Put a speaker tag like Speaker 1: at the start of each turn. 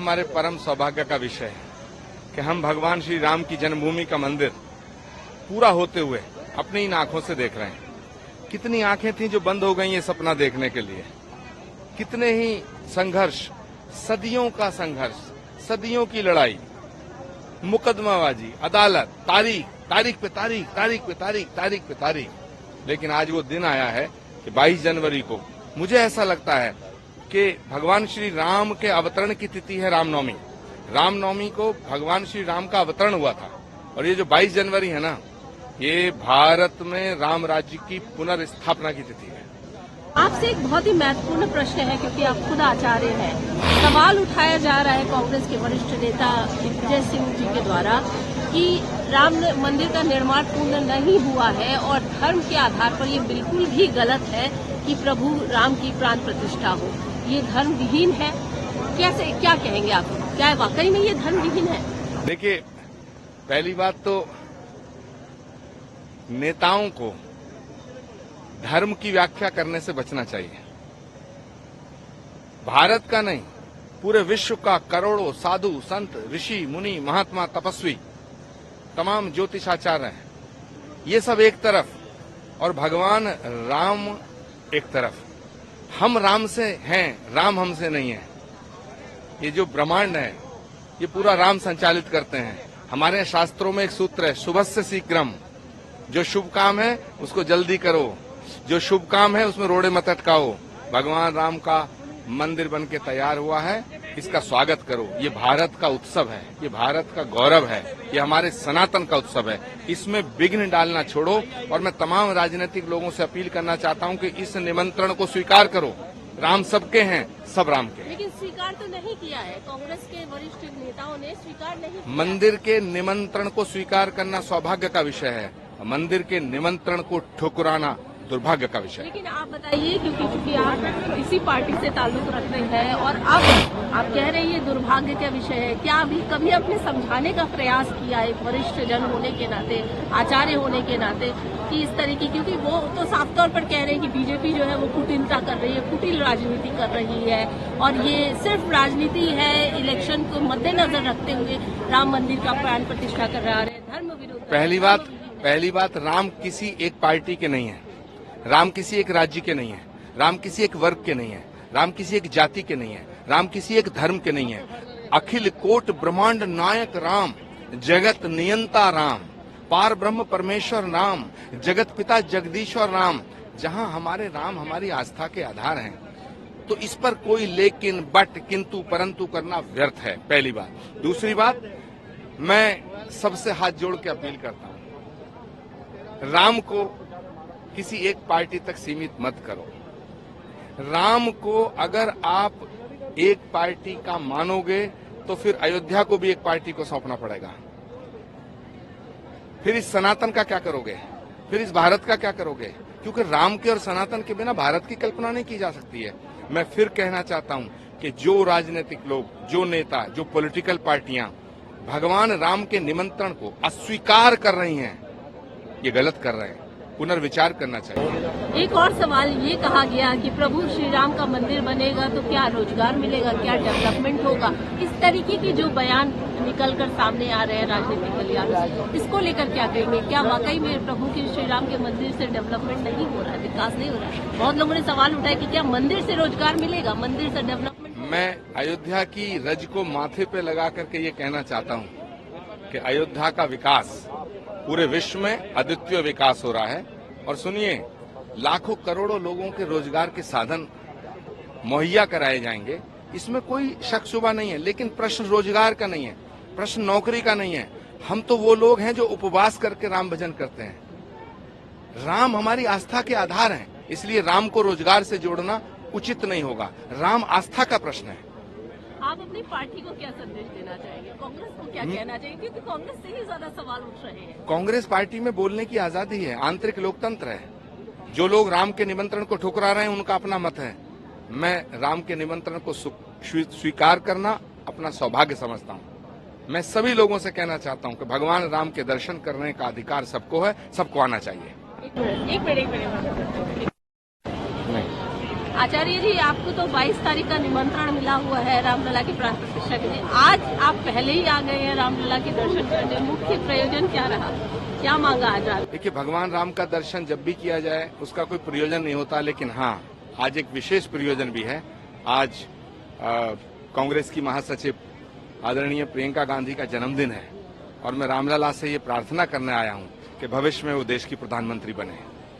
Speaker 1: हमारे परम सौभाग्य का विषय है कि हम भगवान श्री राम की जन्मभूमि का मंदिर पूरा होते हुए अपनी इन आंखों से देख रहे हैं। कितनी आंखें थीं जो बंद हो गई ये सपना देखने के लिए। कितने ही संघर्ष, सदियों का संघर्ष, सदियों की लड़ाई, मुकदमाबाजी, अदालत, तारीख पे तारीख, तारीख पे तारीख, तारीख पे तारीख। लेकिन आज वो दिन आया है कि 22 जनवरी को मुझे ऐसा लगता है कि भगवान श्री राम के अवतरण की तिथि है रामनवमी। रामनवमी को भगवान श्री राम का अवतरण हुआ था और ये जो 22 जनवरी है ना, ये भारत में राम राज्य की पुनर्स्थापना की तिथि है।
Speaker 2: आपसे एक बहुत ही महत्वपूर्ण प्रश्न है, क्योंकि आप खुद आचार्य हैं। सवाल उठाया जा रहा है कांग्रेस के वरिष्ठ नेता दिग्विजय सिंह जी के द्वारा कि राम मंदिर का निर्माण पूर्ण नहीं हुआ है और धर्म के आधार पर ये बिल्कुल भी गलत है कि प्रभु राम की प्राण प्रतिष्ठा हो। ये धर्म विहीन है। कैसे, क्या कहेंगे आप? क्या वाकई में ये धर्म विहीन है?
Speaker 1: देखिए, पहली बात तो नेताओं को धर्म की व्याख्या करने से बचना चाहिए। भारत का नहीं, पूरे विश्व का करोड़ों साधु, संत, ऋषि, मुनि, महात्मा, तपस्वी, तमाम ज्योतिषाचार्य हैं। ये सब एक तरफ और भगवान राम एक तरफ। हम राम से हैं, राम हमसे नहीं है। ये जो ब्रह्मांड है ये पूरा राम संचालित करते हैं। हमारे शास्त्रों में एक सूत्र है, शुभस्य शीघ्रम। जो शुभ काम है उसको जल्दी करो, जो शुभ काम है उसमें रोड़े मत अटकाओ। भगवान राम का मंदिर बन के तैयार हुआ है, इसका स्वागत करो। ये भारत का उत्सव है, ये भारत का गौरव है, ये हमारे सनातन का उत्सव है। इसमें विघ्न डालना छोड़ो और मैं तमाम राजनीतिक लोगों से अपील करना चाहता हूं कि इस निमंत्रण को स्वीकार करो। राम सबके हैं, सब राम के।
Speaker 2: लेकिन स्वीकार तो नहीं किया है, कांग्रेस के वरिष्ठ नेताओं ने स्वीकार नहीं किया।
Speaker 1: मंदिर के निमंत्रण को स्वीकार करना सौभाग्य का विषय है, मंदिर के निमंत्रण को ठुकराना दुर्भाग्य का विषय।
Speaker 2: लेकिन आप बताइए, क्योंकि आप इसी पार्टी से ताल्लुक रखते हैं और अब आप कह रहे हैं ये दुर्भाग्य का विषय है, क्या अभी कभी आपने समझाने का प्रयास किया एक वरिष्ठ जन होने के नाते, आचार्य होने के नाते, कि इस तरीके, क्योंकि वो तो साफ तौर पर कह रहे हैं कि बीजेपी जो है वो कुटिलता कर रही है, कुटिल राजनीति कर रही है और ये सिर्फ राजनीति है, इलेक्शन को मद्देनजर रखते हुए राम मंदिर का प्राण प्रतिष्ठा कर रहा है, धर्म विरोध।
Speaker 1: पहली बात, राम किसी एक पार्टी के नहीं है, राम किसी एक राज्य के नहीं है, राम किसी एक वर्ग के नहीं है, राम किसी एक जाति के नहीं है, राम किसी एक धर्म के नहीं है। अखिल कोट ब्रह्मांड नायक राम, जगत नियंता राम, पार ब्रह्म परमेश्वर राम, जगत पिता जगदीश्वर राम। जहां हमारे राम हमारी आस्था के आधार हैं, तो इस पर कोई लेकिन, बट, किंतु, परंतु करना व्यर्थ है। पहली बात। दूसरी बात, मैं सबसे हाथ जोड़ के अपील करता हूं, राम को किसी एक पार्टी तक सीमित मत करो। राम को अगर आप एक पार्टी का मानोगे तो फिर अयोध्या को भी एक पार्टी को सौंपना पड़ेगा। फिर इस सनातन का क्या करोगे? फिर इस भारत का क्या करोगे? क्योंकि राम के और सनातन के बिना भारत की कल्पना नहीं की जा सकती है। मैं फिर कहना चाहता हूं कि जो राजनीतिक लोग, जो नेता, जो पॉलिटिकल पार्टियां भगवान राम के निमंत्रण को अस्वीकार कर रही हैं, ये गलत कर रहे हैं, पुनर्विचार करना चाहिए।
Speaker 2: एक और सवाल ये कहा गया कि प्रभु श्री राम का मंदिर बनेगा तो क्या रोजगार मिलेगा, क्या डेवलपमेंट होगा? इस तरीके के जो बयान निकलकर सामने आ रहे हैं राजनीतिक गलियारों से, इसको लेकर क्या कहेंगे? क्या वाकई में प्रभु के श्री राम के मंदिर से डेवलपमेंट नहीं हो रहा है, विकास नहीं हो रहा है? बहुत लोगों ने सवाल उठाया कि क्या मंदिर से रोजगार मिलेगा, मंदिर से डेवलपमेंट?
Speaker 1: मैं अयोध्या की रज को माथे पे लगा करके ये कहना चाहता हूँ कि अयोध्या का विकास पूरे विश्व में अद्वितीय विकास हो रहा है। और सुनिए, लाखों करोड़ों लोगों के रोजगार के साधन मुहैया कराए जाएंगे, इसमें कोई शक शुबा नहीं है। लेकिन प्रश्न रोजगार का नहीं है, प्रश्न नौकरी का नहीं है। हम तो वो लोग हैं जो उपवास करके राम भजन करते हैं। राम हमारी आस्था के आधार हैं, इसलिए राम को रोजगार से जोड़ना उचित नहीं होगा। राम आस्था का प्रश्न है।
Speaker 2: आप अपनी पार्टी को क्या संदेश देना चाहेंगे, कांग्रेस को क्या कहना चाहिए, क्योंकि कांग्रेस से ही ज्यादा सवाल उठ रहे हैं? कांग्रेस
Speaker 1: पार्टी में बोलने की आजादी है, आंतरिक लोकतंत्र है। जो लोग राम के निमंत्रण को ठुकरा रहे हैं उनका अपना मत है। मैं राम के निमंत्रण को स्वीकार करना अपना सौभाग्य समझता हूं। मैं सभी लोगों से कहना चाहता हूं कि भगवान राम के दर्शन करने का अधिकार सबको है, सबको आना चाहिए।
Speaker 2: एक मिनट। आचार्य जी, आपको तो 22 तारीख का निमंत्रण मिला हुआ है रामलला की प्राण प्रतिष्ठा के लिए। आज आप पहले ही आ गए हैं रामलला के दर्शन करने, मुख्य प्रयोजन क्या रहा, क्या मांगा आज आप?
Speaker 1: देखिए, भगवान राम का दर्शन जब भी किया जाए उसका कोई प्रयोजन नहीं होता, लेकिन हाँ, आज एक विशेष प्रयोजन भी है। आज कांग्रेस की महासचिव आदरणीय प्रियंका गांधी का जन्मदिन है और मैं रामलला से ये प्रार्थना करने आया हूँ कि भविष्य में वो देश की प्रधानमंत्री बने।